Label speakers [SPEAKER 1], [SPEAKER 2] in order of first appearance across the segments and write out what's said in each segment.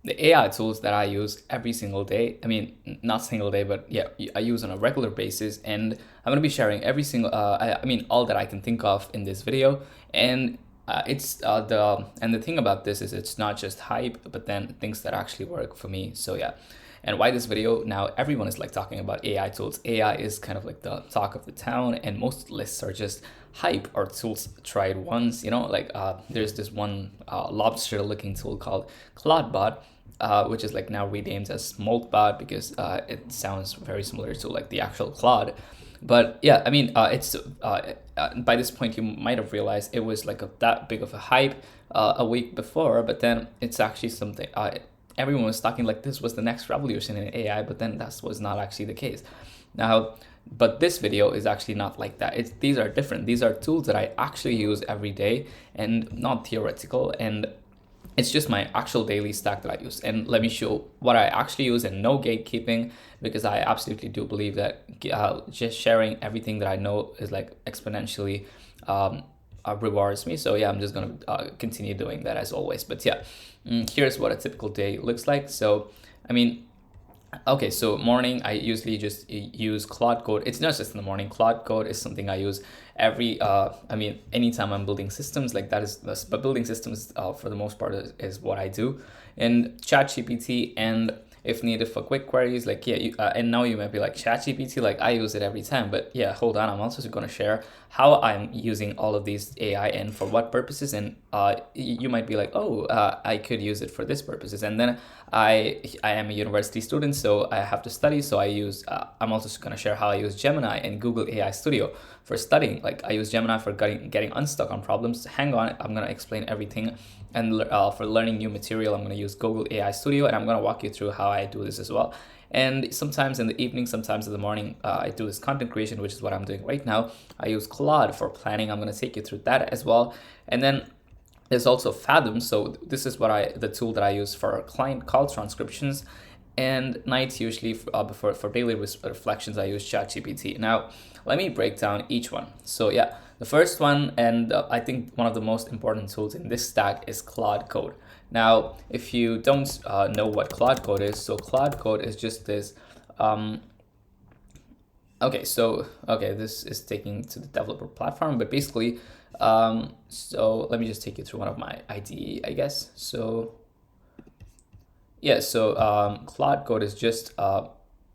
[SPEAKER 1] the AI tools that I use every single day. I mean, not single day, but yeah, I use on a regular basis, and I'm gonna be sharing every single, I mean, all that I can think of in this video. And it's the thing about this is it's not just hype, but then things that actually work for me. So yeah. And why this video? Now everyone is like talking about AI tools. AI is kind of like the talk of the town, and most lists are just hype or tools tried once. Like there's this one lobster-looking tool called Claudebot, which is like now renamed as Moltbot because it sounds very similar to like the actual Claude. But yeah, I mean, it's by this point you might have realized it was like that big of a hype a week before, but then it's actually something. Everyone was talking like this was the next revolution in AI, but then that was not actually the case. Now, but this video is actually not like that. These are different. These are tools that I actually use every day and not theoretical. And it's just my actual daily stack that I use. And let me show what I actually use, and no gatekeeping, because I absolutely do believe that just sharing everything that I know is like exponentially rewards me. So yeah, I'm just gonna continue doing that as always. But yeah, here's what a typical day looks like. So I mean, okay, so morning, I usually just use Claude Code. It's not just in the morning. Claude Code is something I use I mean, anytime I'm building systems, like that is, but building systems for the most part is what I do. And ChatGPT, and if needed for quick queries, like, yeah, and now you might be like, ChatGPT, like I use it every time, but yeah, hold on, I'm also going to share how I'm using all of these AI and for what purposes. And you might be like, oh, I could use it for this purposes. And then I am a university student, so I have to study. So I'm also going to share how I use Gemini and Google AI Studio for studying. Like I use Gemini for getting unstuck on problems. Hang on, I'm going to explain everything. And for learning new material, I'm going to use Google AI Studio, and I'm going to walk you through how I do this as well. And sometimes in the evening, sometimes in the morning, I do this content creation, which is what I'm doing right now. I use Claude for planning. I'm going to take you through that as well. And then there's also Fathom. So this is the tool that I use for client call transcriptions. And nights, usually for daily reflections, I use ChatGPT. Now, let me break down each one. So yeah, the first one, and I think one of the most important tools in this stack, is Claude Code. Now, if you don't know what Claude Code is, so Claude Code is just this. Okay, this is taking to the developer platform, but basically, so let me just take you through one of my IDE, I guess. So yeah, so Claude Code is just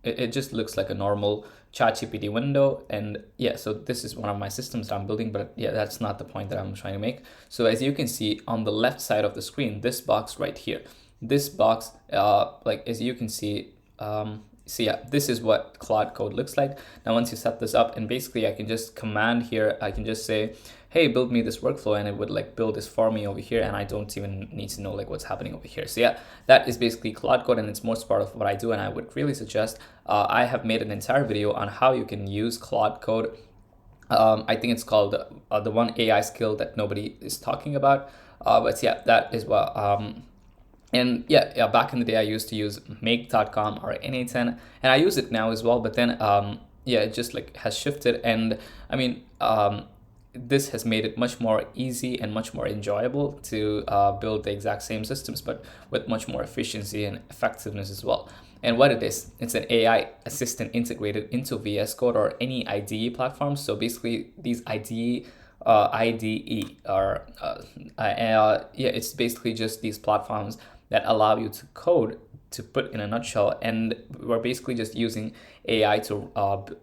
[SPEAKER 1] it just looks like a normal ChatGPT window. And yeah, so this is one of my systems that I'm building, but yeah, that's not the point that I'm trying to make. So as you can see on the left side of the screen, this box right here, this box, like as you can see, so yeah, this is what Claude Code looks like. Now, once you set this up, and basically I can just command here, I can just say, hey, build me this workflow, and it would like build this for me over here, and I don't even need to know like what's happening over here. So yeah, that is basically Claude Code, and it's most part of what I do. And I would really suggest, I have made an entire video on how you can use Claude Code. I think it's called the one AI skill that nobody is talking about. But yeah, that is what and yeah, back in the day, I used to use make.com or Na10, and I use it now as well. But then, yeah, it just like has shifted. And I mean, this has made it much more easy and much more enjoyable to build the exact same systems, but with much more efficiency and effectiveness as well. And what it is, it's an AI assistant integrated into VS Code or any IDE platform. So basically, these IDE are yeah, it's basically just these platforms that allow you to code, to put in a nutshell. And we're basically just using AI to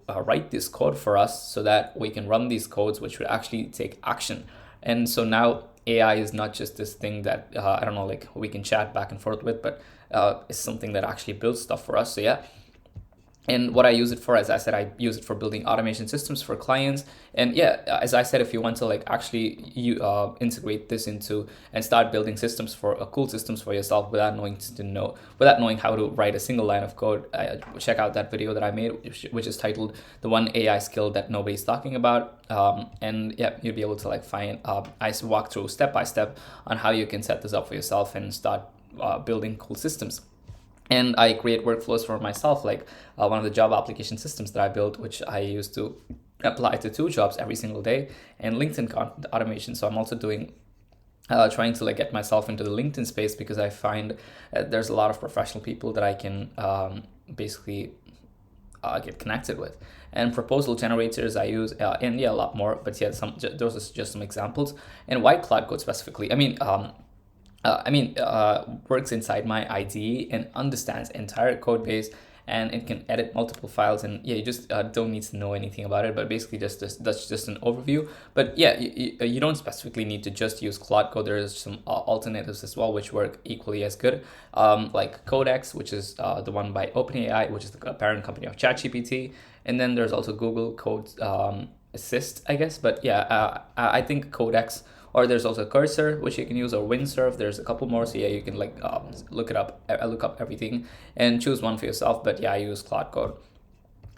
[SPEAKER 1] write this code for us so that we can run these codes, which would actually take action. And so now AI is not just this thing that, I don't know, like we can chat back and forth with, but it's something that actually builds stuff for us. So yeah. And what I use it for, as I said, I use it for building automation systems for clients. And yeah, as I said, if you want to like actually integrate this into and start building systems for cool systems for yourself without knowing how to write a single line of code, check out that video that I made, which is titled "The One AI Skill That Nobody's Talking About." And yeah, you'll be able to like find. I walk through step by step on how you can set this up for yourself and start building cool systems. And I create workflows for myself, like one of the job application systems that I built, which I used to apply to 2 jobs every single day, and LinkedIn content automation. So I'm also doing trying to like get myself into the LinkedIn space, because I find there's a lot of professional people that I can basically get connected with. And proposal generators I use, and yeah, a lot more, but yeah, those are just some examples. And why Cloud Code specifically? Works inside my IDE and understands entire code base, and it can edit multiple files. And yeah, you just don't need to know anything about it, but basically that's just an overview. But yeah, you don't specifically need to just use Cloud Code. There's some alternatives as well which work equally as good, like Codex, which is the one by OpenAI, which is the parent company of ChatGPT. And then there's also Google Code Assist, I guess. But yeah, I think Codex, or there's also Cursor, which you can use, or Windsurf. There's a couple more, so yeah, you can like look up everything and choose one for yourself. But yeah, I use Cloud Code.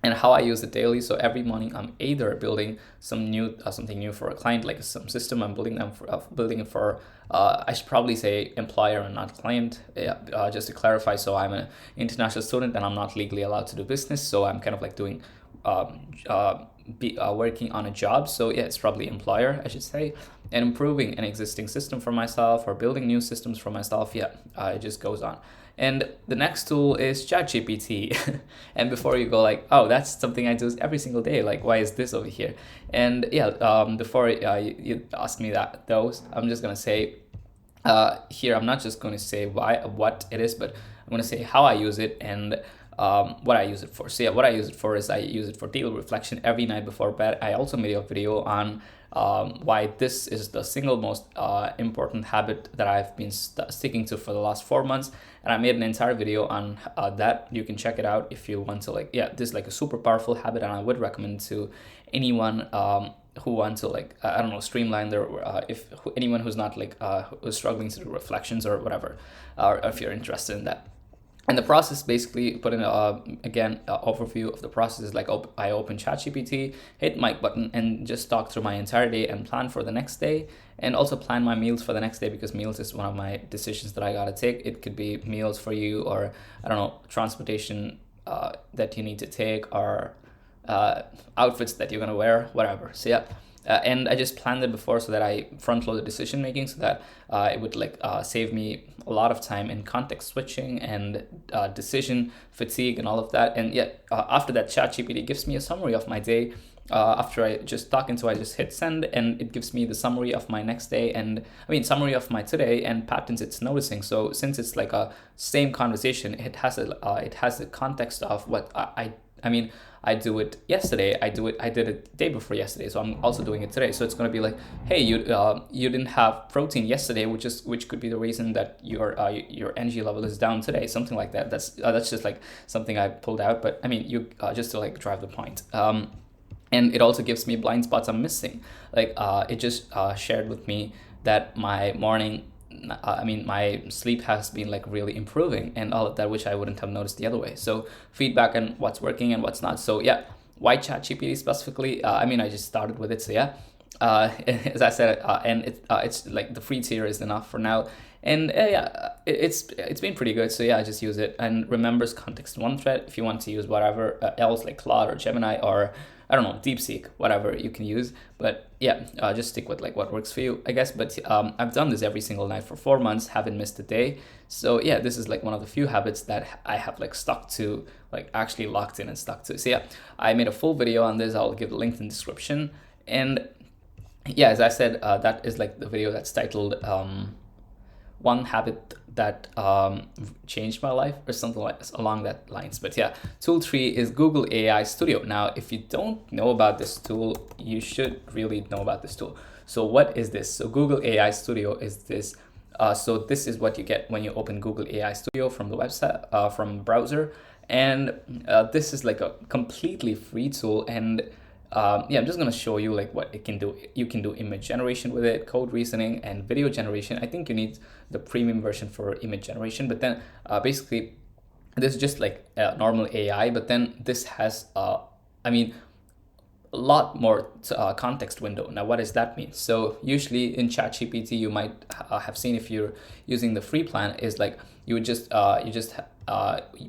[SPEAKER 1] And how I use it daily. So every morning I'm either building something new for a client, like some system. I'm building building it for I should probably say employer and not client. Yeah, just to clarify. So I'm an international student and I'm not legally allowed to do business. So I'm kind of like doing working on a job. So yeah, it's probably employer, I should say. And improving an existing system for myself or building new systems for myself. Yeah, it just goes on. And the next tool is ChatGPT. And before you go like, oh, that's something I do every single day, like why is this over here? And yeah, before you ask me I'm just gonna say here, I'm not just going to say what it is, but I'm going to say how I use it and what I use it for. So yeah, what I use it for is I use it for daily reflection every night before bed. I also made a video on why this is the single most important habit that I've been sticking to for the last 4 months. And I made an entire video on that. You can check it out if you want to, like, yeah, this is like a super powerful habit, and I would recommend to anyone who want to, like, I don't know, streamline their, anyone who's not like, who's struggling to do reflections or whatever, or if you're interested in that. And the process, basically put in again, overview of the process is like I open ChatGPT, hit mic button, and just talk through my entire day and plan for the next day, and also plan my meals for the next day, because meals is one of my decisions that I gotta take. It could be meals for you, or I don't know, transportation that you need to take, or outfits that you're gonna wear, whatever. So yeah. And I just planned it before so that I front load the decision making, so that it would like save me a lot of time in context switching and decision fatigue and all of that. And yet after that, ChatGPT gives me a summary of my day. After I just I just hit send, and it gives me the summary of my next day, and summary of my today and patterns it's noticing. So since it's like a same conversation, it has a context of what I do it yesterday. I did it the day before yesterday, so I'm also doing it today. So it's going to be like, hey, you didn't have protein yesterday, which could be the reason that your energy level is down today, something like that. That's just like something I pulled out, but you just to like drive the point. And it also gives me blind spots I'm missing. Like it just shared with me that my morning. My sleep has been like really improving and all of that, which I wouldn't have noticed the other way. So feedback on what's working and what's not. So yeah, why ChatGPT specifically? I just started with it. So yeah, as I said, and it's like the free tier is enough for now. And it's been pretty good. So yeah, I just use it and remembers context in one thread. If you want to use whatever else, like Claude or Gemini or I don't know, DeepSeek, whatever you can use. But yeah, just stick with like what works for you, I guess. But I've done this every single night for 4 months, haven't missed a day. So yeah, this is like one of the few habits that I have like stuck to, like actually locked in and stuck to. So yeah, I made a full video on this. I'll give the link in the description. And yeah, as I said, that is like the video that's titled one habit that changed my life, or something like along that lines. But yeah, tool 3 is Google AI Studio. Now, if you don't know about this tool, you should really know about this tool. So what is this? So Google AI Studio is this. So this is what you get when you open Google AI Studio from the website, from browser. And this is like a completely free tool. And yeah, I'm just going to show you like what it can do. You can do image generation with it, code reasoning, and video generation. I think you need the premium version for image generation, but then basically this is just like normal AI, but then this has, a lot more context window. Now, what does that mean? So usually in ChatGPT, you might have seen, if you're using the free plan, is like you would just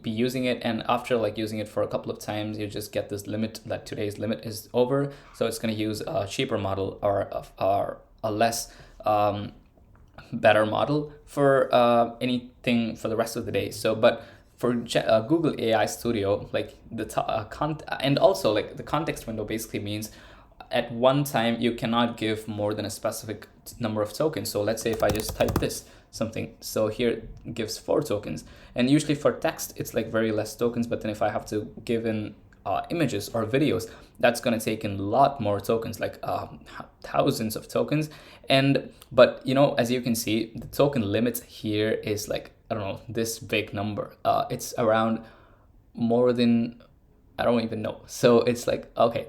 [SPEAKER 1] be using it, and after like using it for a couple of times, you just get this limit that today's limit is over. So it's going to use a cheaper model or a less better model for anything for the rest of the day. So, but for Google AI Studio, like and also like the context window basically means at one time you cannot give more than a specific number of tokens. So let's say if I just type this something, so here it gives 4 tokens, and usually for text it's like very less tokens, but then if I have to give in images or videos, that's going to take in a lot more tokens, like thousands of tokens. And but you know, as you can see, the token limit here is like, I don't know, this big number. It's around more than, I don't even know. So it's like, okay,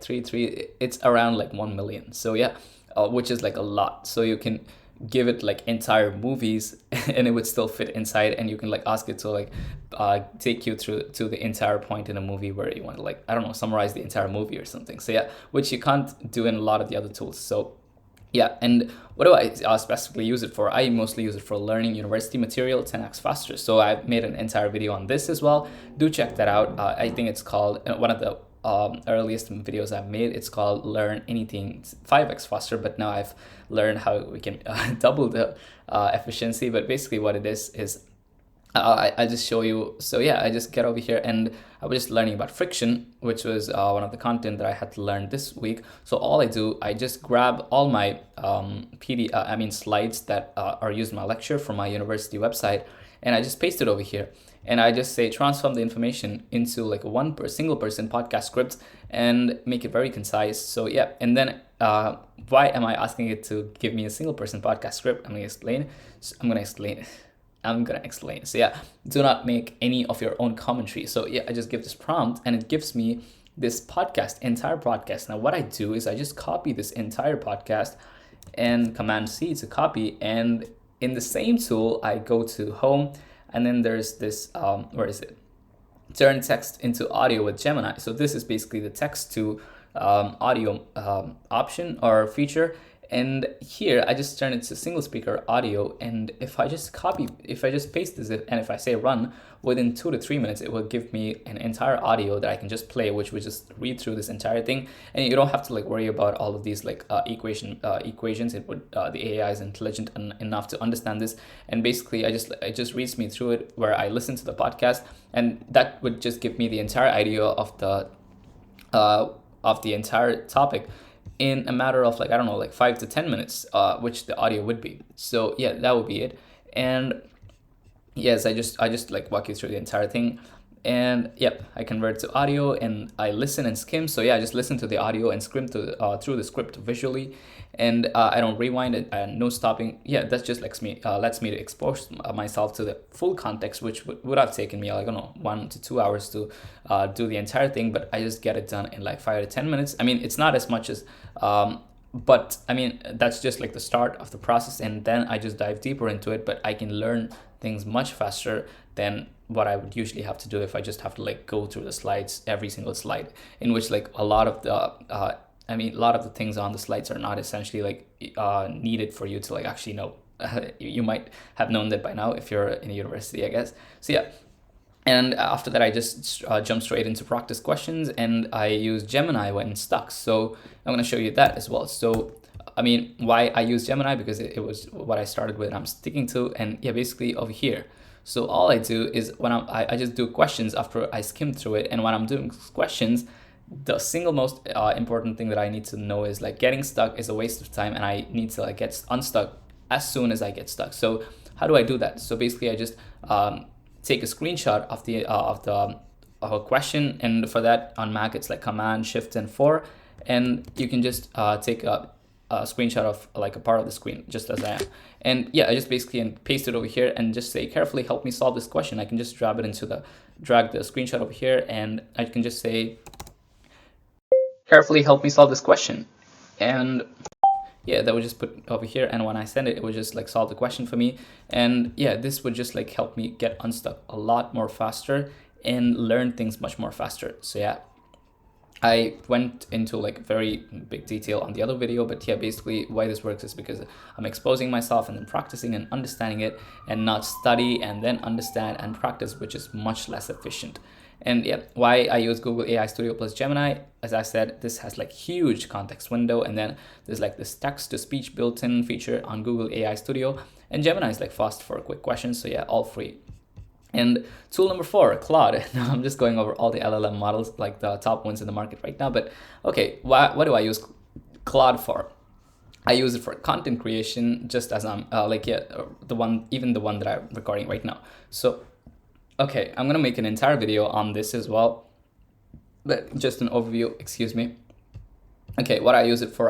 [SPEAKER 1] it's around like 1 million. So yeah, which is like a lot. So you can give it like entire movies and it would still fit inside, and you can like ask it to like take you through to the entire point in a movie where you want to, like, I don't know, summarize the entire movie or something. So yeah, which you can't do in a lot of the other tools. So yeah, and what do I specifically use it for? I mostly use it for learning university material 10x faster. So I've made an entire video on this as well. Do check that out. I think it's called, one of the earliest videos I've made, it's called Learn Anything 5x faster, but now I've learned how we can double the efficiency. But basically what it is I just show you. So yeah, I just get over here and I was just learning about friction, which was one of the content that I had to learn this week. So all I do, I just grab all my slides that are used in my lecture from my university website, and I just paste it over here. And I just say transform the information into like a single person podcast script and make it very concise. So yeah, and then why am I asking it to give me a single person podcast script? I'm gonna explain. So yeah, do not make any of your own commentary. So yeah, I just give this prompt and it gives me this entire podcast. Now what I do is I just copy this entire podcast and Command C to copy. And in the same tool, I go to home, and then there's this, where is it? Turn text into audio with Gemini. So this is basically the text to audio option or feature. And here I just turn it to single speaker audio, and if I just paste this and if I say run, within 2 to 3 minutes it will give me an entire audio that I can just play, which would just read through this entire thing, and you don't have to like worry about all of these like equations. It would the AI is intelligent enough to understand this, and basically it just reads me through it where I listen to the podcast, and that would just give me the entire idea of the entire topic in a matter of like, I don't know, like 5 to 10 minutes, which the audio would be. So yeah, that would be it. And yes, I just like walk you through the entire thing. And yep, I convert to audio and I listen and skim. So yeah, I just listen to the audio and skim through the script visually, and I don't rewind it and no stopping. Yeah, that just lets me to expose myself to the full context, which would have taken me, like, I don't know, 1 to 2 hours to do the entire thing, but I just get it done in like 5 to 10 minutes. I mean, it's not as much as but I mean, that's just like the start of the process, and then I just dive deeper into it. But I can learn things much faster than what I would usually have to do if I just have to like go through the slides, every single slide, in which like a lot of the things on the slides are not essentially like needed for you to like actually know. You might have known that by now if you're in a university, I guess. So yeah. And after that, I just jump straight into practice questions, and I use Gemini when stuck. So I'm going to show you that as well. So, I mean, why I use Gemini, because it was what I started with and I'm sticking to. And yeah, basically over here. So all I do is when I just do questions after I skim through it. And when I'm doing questions, the single most important thing that I need to know is like getting stuck is a waste of time, and I need to like get unstuck as soon as I get stuck. So how do I do that? So basically I just take a screenshot of the question, and for that on Mac it's like Command Shift and 4, and you can just take a screenshot of like a part of the screen, just as I am. And yeah, I just basically paste it over here and just say carefully help me solve this question. I can just drag the screenshot over here, and I can just say carefully help me solve this question, and yeah, that would just put over here, and when I send it, it would just like solve the question for me. And yeah, this would just like help me get unstuck a lot more faster and learn things much more faster. So yeah, I went into like very big detail on the other video, but yeah, basically why this works is because I'm exposing myself and then practicing and understanding it, and not study and then understand and practice, which is much less efficient. And yeah, why I use Google AI Studio plus Gemini, as I said, this has like huge context window, and then there's like this text to speech built-in feature on Google AI Studio. And Gemini is like fast for quick questions. So yeah, all free. And tool number 4, Claude. Now I'm just going over all the LLM models, like the top ones in the market right now. But okay, what do I use Claude for? I use it for content creation, just as I'm the one that I'm recording right now. So, okay, I'm gonna make an entire video on this as well, but just an overview, excuse me. Okay, what I use it for,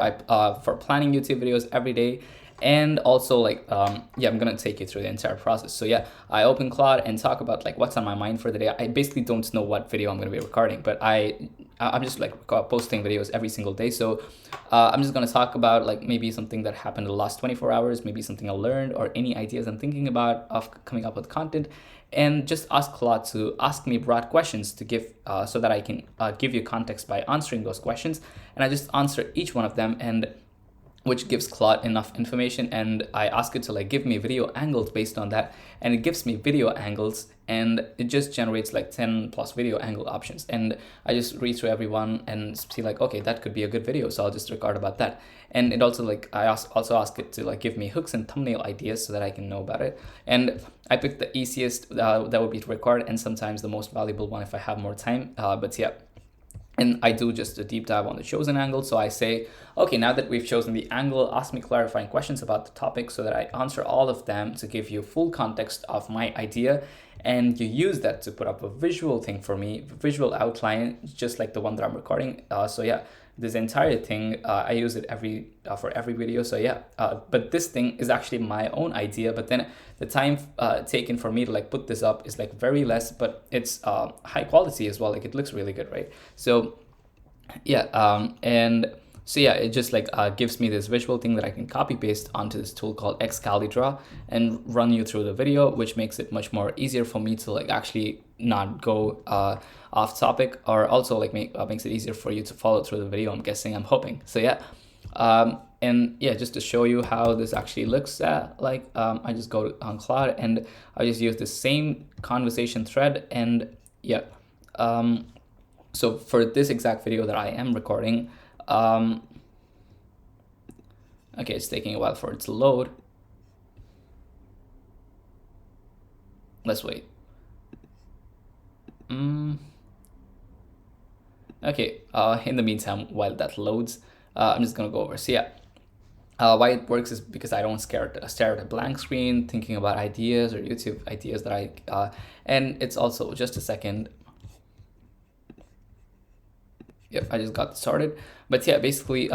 [SPEAKER 1] for planning YouTube videos every day. And also like, yeah, I'm gonna take you through the entire process. So yeah, I open Claude and talk about like what's on my mind for the day. I basically don't know what video I'm gonna be recording, but I'm just like posting videos every single day. So I'm just gonna talk about like maybe something that happened in the last 24 hours, maybe something I learned, or any ideas I'm thinking about of coming up with content, and just ask Claude to ask me broad questions to give, so that I can give you context by answering those questions. And I just answer each one of them, and which gives Claude enough information, and I ask it to like give me video angles based on that, and it gives me video angles, and it just generates like 10 plus video angle options, and I just read through everyone and see like, okay, that could be a good video, so I'll just record about that. And it also like, I also ask it to like give me hooks and thumbnail ideas so that I can know about it, and I pick the easiest that would be to record, and sometimes the most valuable one if I have more time, but yeah. And I do just a deep dive on the chosen angle. So I say, okay, now that we've chosen the angle, ask me clarifying questions about the topic so that I answer all of them to give you full context of my idea. And you use that to put up a visual thing for me, visual outline, just like the one that I'm recording. So yeah, this entire thing, I use it for every video. So yeah, but this thing is actually my own idea, but then the time taken for me to like put this up is like very less, but it's high quality as well. Like it looks really good, right? So yeah, and so yeah, it just like gives me this visual thing that I can copy paste onto this tool called Excalidraw and run you through the video, which makes it much more easier for me to like actually not go off topic, or also like makes it easier for you to follow through the video, I'm hoping. So yeah, and yeah, just to show you how this actually looks like, I just go on Claude and I just use the same conversation thread, and yeah, so for this exact video that I am recording, okay, it's taking a while for it to load. Let's wait. Okay, in the meantime, while that loads, I'm just gonna go over. So yeah, why it works is because I don't stare at a blank screen thinking about ideas or YouTube ideas that and it's also, just a second. Yep, I just got started. But yeah, basically,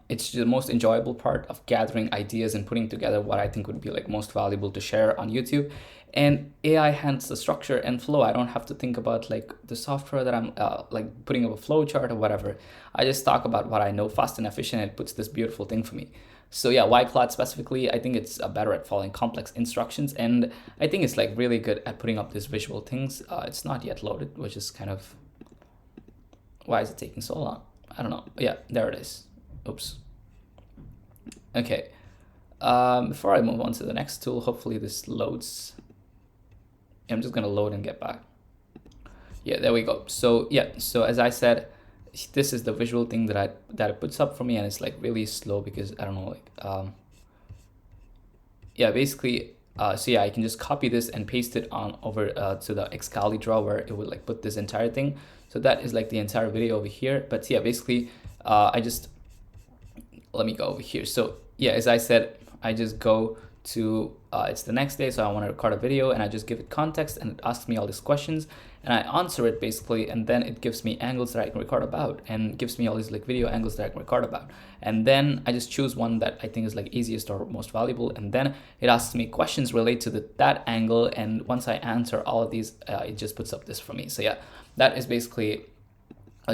[SPEAKER 1] it's the most enjoyable part of gathering ideas and putting together what I think would be like most valuable to share on YouTube. And AI handles the structure and flow. I don't have to think about like the software that I'm like putting up a flow chart or whatever. I just talk about what I know fast and efficient, and it puts this beautiful thing for me. So yeah, why Claude specifically? I think it's better at following complex instructions, and I think it's like really good at putting up these visual things. It's not yet loaded, which is kind of, why is it taking so long? I don't know. Yeah, there it is. Oops. Okay. Before I move on to the next tool, hopefully this loads. I'm just gonna load and get back. Yeah, there we go. So yeah, so as I said, this is the visual thing that it puts up for me, and it's like really slow because I don't know, like yeah, basically, so yeah, I can just copy this and paste it on over to the Excalidraw, where it would like put this entire thing. So that is like the entire video over here. But yeah, basically, I just, let me go over here. So yeah, as I said, I just go to, it's the next day, so I want to record a video, and I just give it context, and it asks me all these questions, and I answer it basically, and then it gives me angles that I can record about, and gives me all these like video angles that I can record about. And then I just choose one that I think is like easiest or most valuable, and then it asks me questions related to that angle, and once I answer all of these, it just puts up this for me. So yeah, that is basically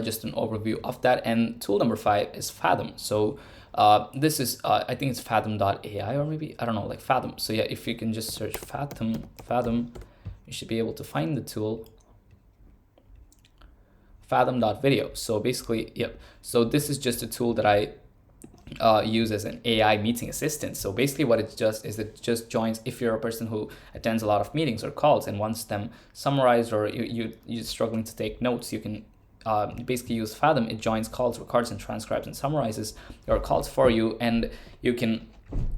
[SPEAKER 1] just an overview of that. And tool number 5 is Fathom. So this is, I think it's fathom.ai, or maybe, I don't know, like Fathom. So yeah, if you can just search Fathom, you should be able to find the tool. Fathom.video. So basically, yep. So this is just a tool that I use as an AI meeting assistant. So basically what it does is it just joins, if you're a person who attends a lot of meetings or calls and wants them summarized, or you're struggling to take notes, you can basically use Fathom. It joins calls, records, and transcribes and summarizes your calls for you, and you can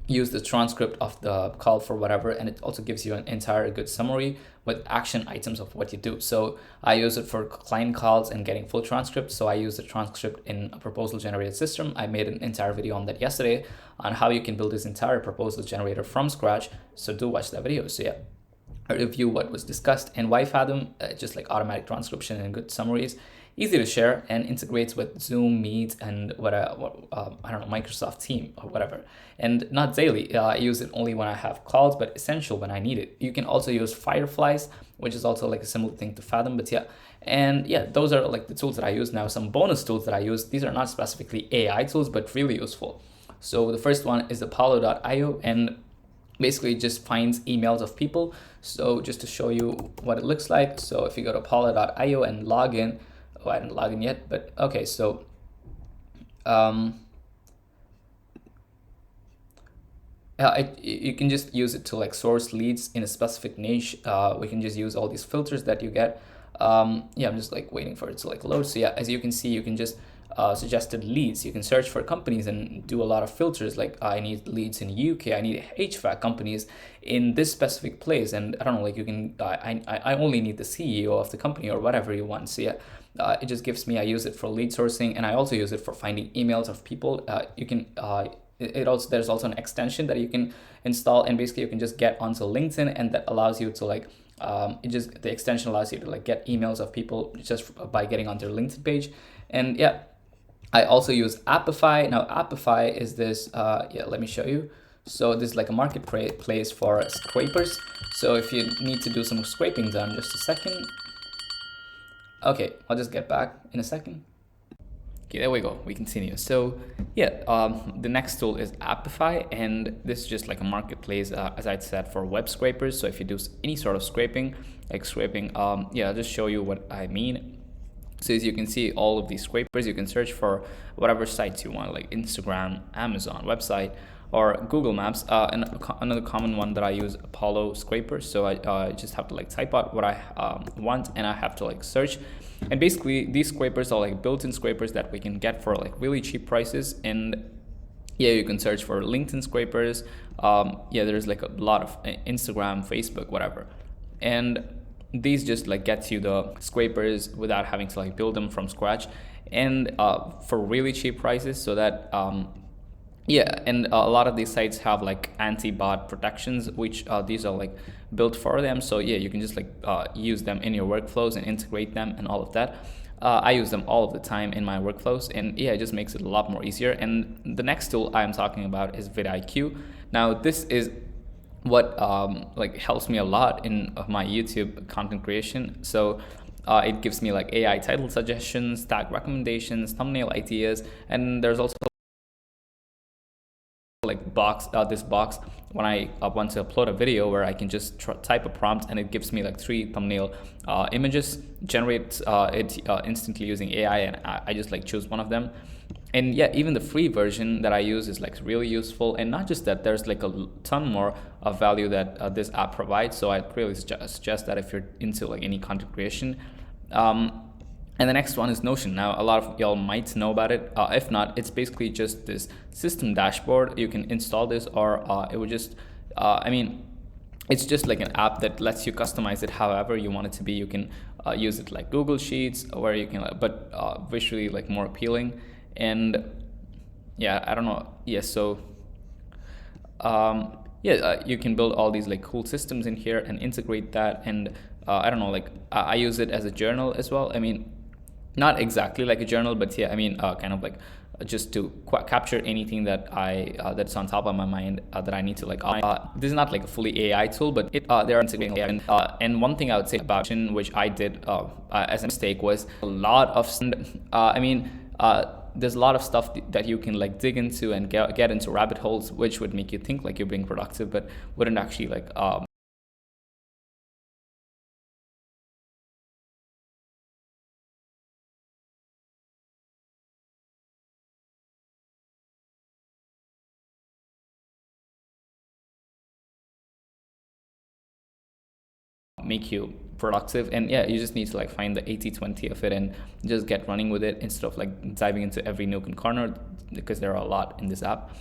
[SPEAKER 1] use the transcript of the call for whatever, and it also gives you an entire good summary with action items of what you do. So I use it for client calls and getting full transcript. So I use the transcript in a proposal generated system. I made an entire video on that yesterday on how you can build this entire proposal generator from scratch. So do watch that video. So yeah, I review what was discussed. And why Fathom, just like automatic transcription and good summaries, easy to share, and integrates with Zoom, Meet, and I don't know, Microsoft Team or whatever. And not daily. I use it only when I have calls, but essential when I need it. You can also use Fireflies, which is also like a similar thing to Fathom, but yeah. And yeah, those are like the tools that I use. Now, some bonus tools that I use. These are not specifically AI tools, but really useful. So the first one is Apollo.io, and basically just finds emails of people. So just to show you what it looks like. So if you go to Apollo.io and log in, oh, I didn't log in yet, but okay. So you can just use it to like source leads in a specific niche. We can just use all these filters that you get. Yeah, I'm just like waiting for it to like load. So yeah, as you can see, you can just suggested leads. You can search for companies and do a lot of filters. Like I need leads in UK. I need HVAC companies in this specific place. And I don't know, like you can, I only need the CEO of the company or whatever you want. So yeah, it just gives me, I use it for lead sourcing, and I also use it for finding emails of people. You can, there's also an extension that you can install, and basically you can just get onto LinkedIn, and that allows you to like, the extension allows you to like get emails of people just by getting on their LinkedIn page. And yeah, I also use Appify. Now Appify is this, yeah, let me show you. So this is like a marketplace for scrapers. So if you need to do some scraping done, just a second. Okay, I'll just get back in a second. Okay, there we go. We continue. So yeah, the next tool is Appify, and this is just like a marketplace, as I said, for web scrapers. So if you do any sort of scraping, yeah, I'll just show you what I mean. So as you can see, all of these scrapers, you can search for whatever sites you want, like Instagram, Amazon, website, or Google Maps. And another common one that I use, Apollo scraper. So I just have to like type out what I want, and I have to like search. And basically these scrapers are like built-in scrapers that we can get for like really cheap prices. And yeah, you can search for LinkedIn scrapers. Yeah, there's like a lot of Instagram, Facebook, whatever. And these just like gets you the scrapers without having to like build them from scratch, and for really cheap prices. So that yeah, and a lot of these sites have like anti-bot protections, which these are like built for them. So yeah, you can just like use them in your workflows and integrate them and all of that. I use them all of the time in my workflows, and yeah, it just makes it a lot more easier. And the next tool I'm talking about is vidIQ. Now this is what like helps me a lot in my YouTube content creation. So it gives me like AI title suggestions, tag recommendations, thumbnail ideas, and there's also like this box when I want to upload a video, where I can just type a prompt, and it gives me like 3 thumbnail images, generates it instantly using AI, and I just like choose one of them. And yeah, even the free version that I use is like really useful. And not just that, there's like a ton more of value that this app provides. So I really suggest that if you're into like any content creation. And the next one is Notion. Now, a lot of y'all might know about it. If not, it's basically just this system dashboard. You can install this, or it would just, I mean, it's just like an app that lets you customize it however you want it to be. You can use it like Google Sheets, where you can, but visually like more appealing. And yeah, I don't know. Yeah, so yeah, you can build all these like cool systems in here and integrate that. And I don't know, like I use it as a journal as well. I mean, not exactly like a journal, but yeah, I mean, kind of like just to capture anything that that's on top of my mind that I need to like. This is not like a fully AI tool, but there are integrating AI. And one thing I would say about it, which I did as a mistake, was a lot of. I mean, there's a lot of stuff that you can like dig into and get into rabbit holes, which would make you think like you're being productive, but wouldn't actually like make you productive. And yeah, you just need to like find the 80-20 of it and just get running with it, instead of like diving into every nook and corner, because there are a lot in this app.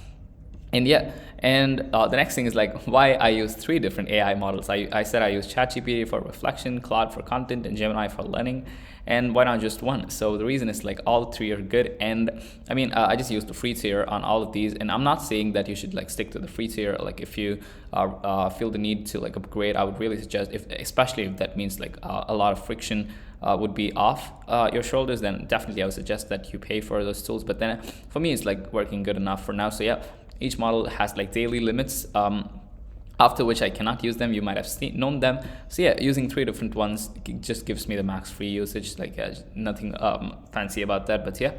[SPEAKER 1] And yeah, and the next thing is like why I use three different AI models. I said I use ChatGPT for reflection, Claude for content, and Gemini for learning. And why not just one? So the reason is like all three are good. And I mean, I just use the free tier on all of these. And I'm not saying that you should like stick to the free tier. Like if you feel the need to like upgrade, I would really suggest, if especially if that means like a lot of friction would be off your shoulders, then definitely I would suggest that you pay for those tools. But then for me, it's like working good enough for now. So yeah, each model has like daily limits, after which I cannot use them. You might have known them. So yeah, using three different ones just gives me the max free usage. Like nothing fancy about that. But yeah,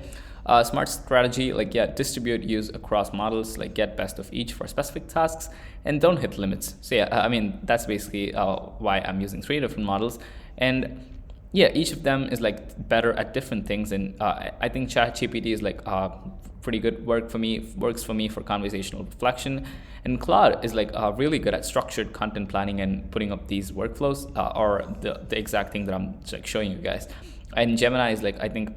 [SPEAKER 1] smart strategy, like yeah, distribute use across models, like get best of each for specific tasks, and don't hit limits. So yeah, I mean, that's basically why I'm using three different models. And yeah, each of them is like better at different things. And I think ChatGPT is like pretty good works for me for conversational reflection. And Claude is like really good at structured content planning and putting up these workflows, or the exact thing that I'm like showing you guys. And Gemini is like, I think,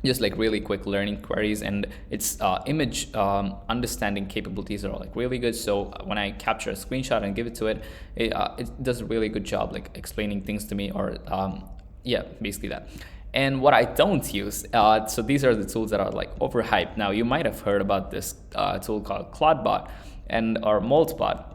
[SPEAKER 1] just like really quick learning queries, and its image understanding capabilities are like really good. So when I capture a screenshot and give it to it, it does a really good job like explaining things to me, or yeah, basically that. And what I don't use, so these are the tools that are like overhyped. Now you might have heard about this tool called Claudebot or Moltbot,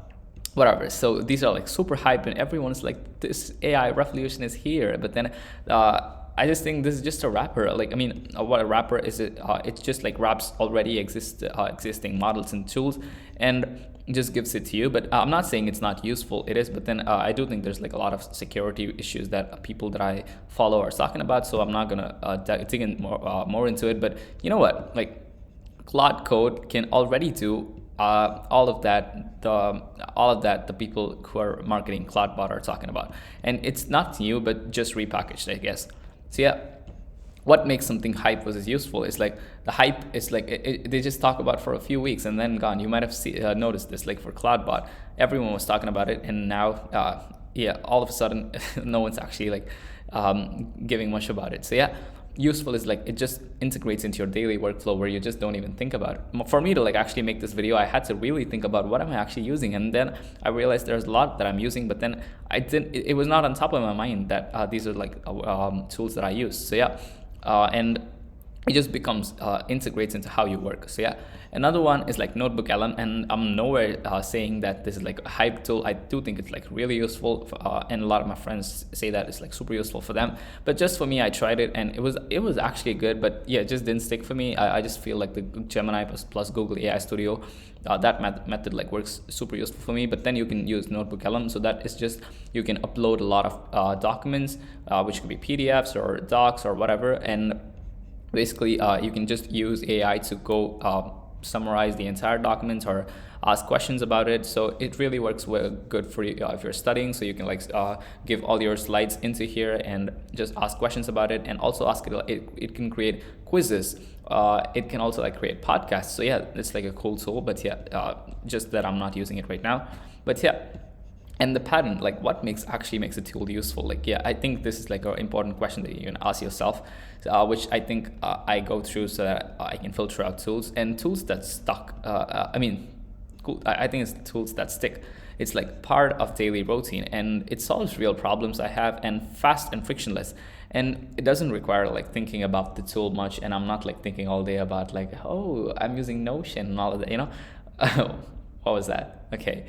[SPEAKER 1] whatever. So these are like super hyped, and everyone's like, this AI revolution is here. But then I just think this is just a wrapper. Like, I mean, what a wrapper is, it just like wraps already existing models and tools and just gives it to you. But I'm not saying it's not useful, it is. But then I do think there's like a lot of security issues that people that I follow are talking about. So I'm not gonna dig in more into it. But you know what, like Claude Code can already do all of that the people who are marketing Claudebot are talking about. And it's not new, but just repackaged, I guess. So yeah, what makes something hype versus useful is like the hype is like they just talk about for a few weeks and then gone. You might have noticed this, like for Claudebot, everyone was talking about it, and now yeah, all of a sudden no one's actually like giving much about it. So yeah, useful is like it just integrates into your daily workflow where you just don't even think about it. For me to like actually make this video, I had to really think about what am I actually using, and then I realized there's a lot that I'm using, but then it was not on top of my mind that these are like tools that I use. So yeah, and it just becomes integrates into how you work. So yeah, another one is like Notebook LM, and I'm nowhere saying that this is like a hype tool. I do think it's like really useful and a lot of my friends say that it's like super useful for them. But just for me, I tried it and it was actually good, but yeah, it just didn't stick for me. I just feel like the Gemini plus Google AI Studio, that method like works super useful for me. But then you can use Notebook LM, so that is just, you can upload a lot of documents, which could be PDFs or docs or whatever, and basically you can just use AI to go summarize the entire document or ask questions about it. So it really works well, good for you if you're studying. So you can like give all your slides into here and just ask questions about it, and also ask it can create quizzes. It can also like create podcasts. So yeah, it's like a cool tool. But yeah, just that I'm not using it right now. But yeah. And the pattern, like what actually makes a tool useful? Like, yeah, I think this is like an important question that you can ask yourself, which I think I go through so that I can filter out tools and tools that stuck. I mean, cool. I think it's tools that stick. It's like part of daily routine, and it solves real problems I have, and fast and frictionless. And it doesn't require like thinking about the tool much. And I'm not like thinking all day about like, oh, I'm using Notion and all of that, you know. What was that? Okay.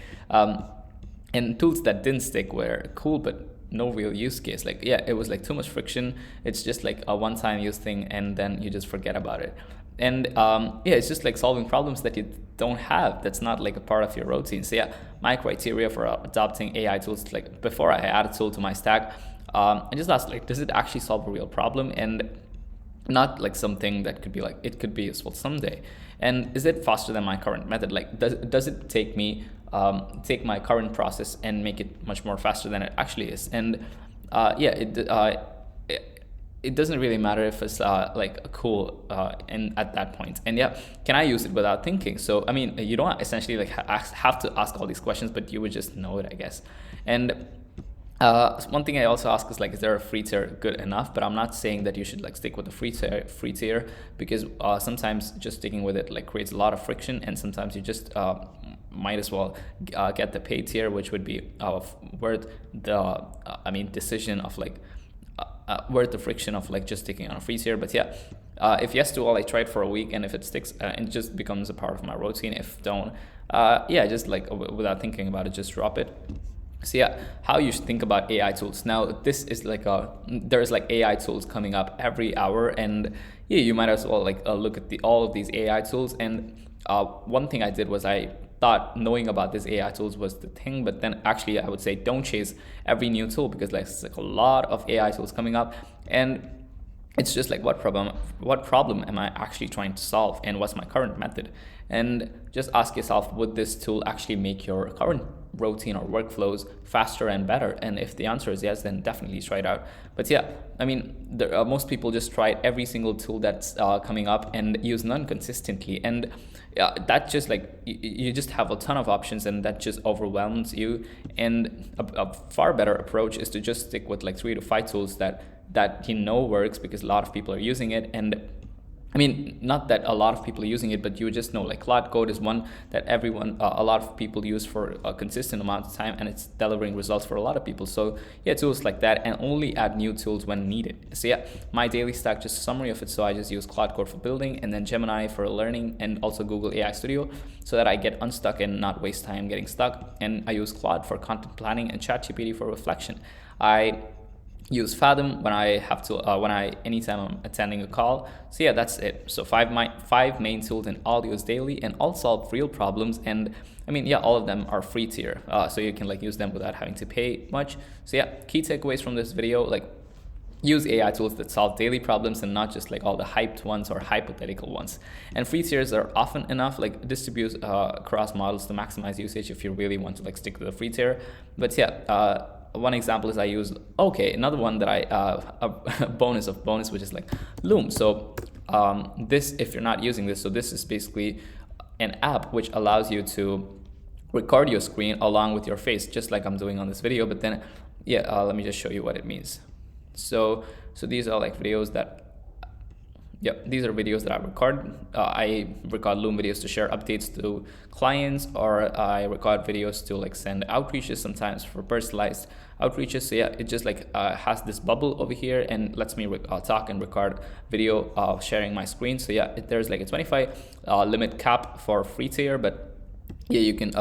[SPEAKER 1] And tools that didn't stick were cool, but no real use case. Like, yeah, it was like too much friction. It's just like a one-time use thing, and then you just forget about it. And yeah, it's just like solving problems that you don't have. That's not like a part of your routine. So yeah, my criteria for adopting AI tools, like before I add a tool to my stack, I just asked like, does it actually solve a real problem? And not like something that could be like, it could be useful someday. And is it faster than my current method? Like, does it take me take my current process and make it much more faster than it actually is? And yeah, it doesn't really matter if it's like cool and at that point. And yeah, can I use it without thinking? So I mean, you don't essentially like have to ask all these questions, but you would just know it, I guess. And One thing I also ask is like, is there a free tier good enough? But I'm not saying that you should like stick with the free tier, because sometimes just sticking with it like creates a lot of friction, and sometimes you just might as well get the paid tier, which would be worth the decision of like worth the friction of like just sticking on a free tier. But yeah, if yes to all, I try it for a week, and if it sticks, it just becomes a part of my routine. If don't, yeah, just like without thinking about it, just drop it. So yeah, how you should think about AI tools. Now, this is like there's like AI tools coming up every hour, and yeah, you might as well like look at all of these AI tools. And one thing I did was I thought knowing about these AI tools was the thing, but then actually I would say don't chase every new tool, because like there's like a lot of AI tools coming up, and it's just like what problem am I actually trying to solve, and what's my current method? And just ask yourself, would this tool actually make your current routine or workflows faster and better? And if the answer is yes, then definitely try it out. But yeah, I mean, most people just try every single tool that's coming up and use none consistently, and that just like you just have a ton of options, and that just overwhelms you. And a far better approach is to just stick with like 3 to 5 tools that works, because a lot of people are using it. And I mean, not that a lot of people are using it, but you just know like Cloud Code is one that a lot of people use for a consistent amount of time, and it's delivering results for a lot of people. So yeah, tools like that, and only add new tools when needed. So yeah, my daily stack, just a summary of it. So I just use Cloud Code for building, and then Gemini for learning, and also Google AI Studio, so that I get unstuck and not waste time getting stuck. And I use Claude for content planning, and ChatGPT for reflection. I use Fathom when I have to anytime I'm attending a call. So yeah, that's it. So five main tools, and all use daily, and all solve real problems. And I mean, yeah, all of them are free tier, so you can like use them without having to pay much. So yeah, key takeaways from this video, like use AI tools that solve daily problems, and not just like all the hyped ones or hypothetical ones. And free tiers are often enough, like distribute across models to maximize usage if you really want to like stick to the free tier. But yeah, one example is I use, another one that a bonus, which is like Loom. So this, if you're not using this, so this is basically an app which allows you to record your screen along with your face, just like I'm doing on this video. But then yeah, let me just show you what it means. So these are like videos that, these are videos that I record. I record Loom videos to share updates to clients, or I record videos to like send outreaches, sometimes for personalized outreaches. So yeah, it just like has this bubble over here, and lets me talk and record video sharing my screen. So yeah, there's like a 25 limit cap for free tier, but yeah, you can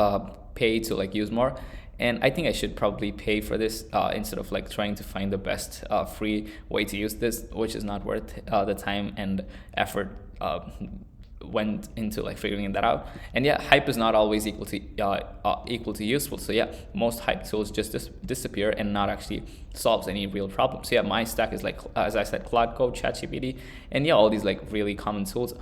[SPEAKER 1] pay to like use more. And I think I should probably pay for this instead of like trying to find the best free way to use this, which is not worth the time and effort went into like figuring that out. And yeah, hype is not always equal to useful. So yeah, most hype tools just disappear and not actually solves any real problems. So yeah, my stack is like, as I said, Cloud Code, ChatGPT, and yeah, all these like really common tools.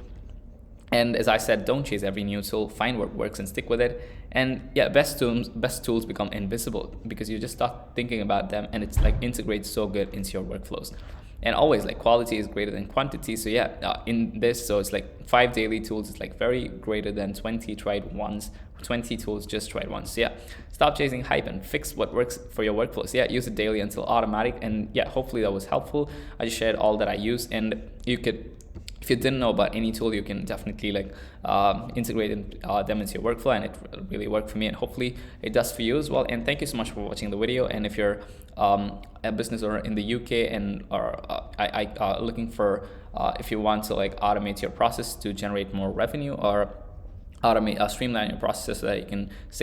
[SPEAKER 1] And as I said, don't chase every new tool, find what works and stick with it. And yeah, best tools become invisible, because you just start thinking about them, and it's like integrates so good into your workflows. And always like quality is greater than quantity. So yeah, in this, so it's like 5 daily tools is like very greater than 20 tried once, 20 tools just tried once. So yeah, stop chasing hype and fix what works for your workflows. Yeah, use it daily until automatic. And yeah, hopefully that was helpful. I just shared all that I use, and you could, if you didn't know about any tool, you can definitely like integrate them into your workflow, and it really worked for me, and hopefully it does for you as well. And thank you so much for watching the video. And if you're a business owner in the UK and are looking for if you want to like automate your process to generate more revenue, or streamline your process so that you can save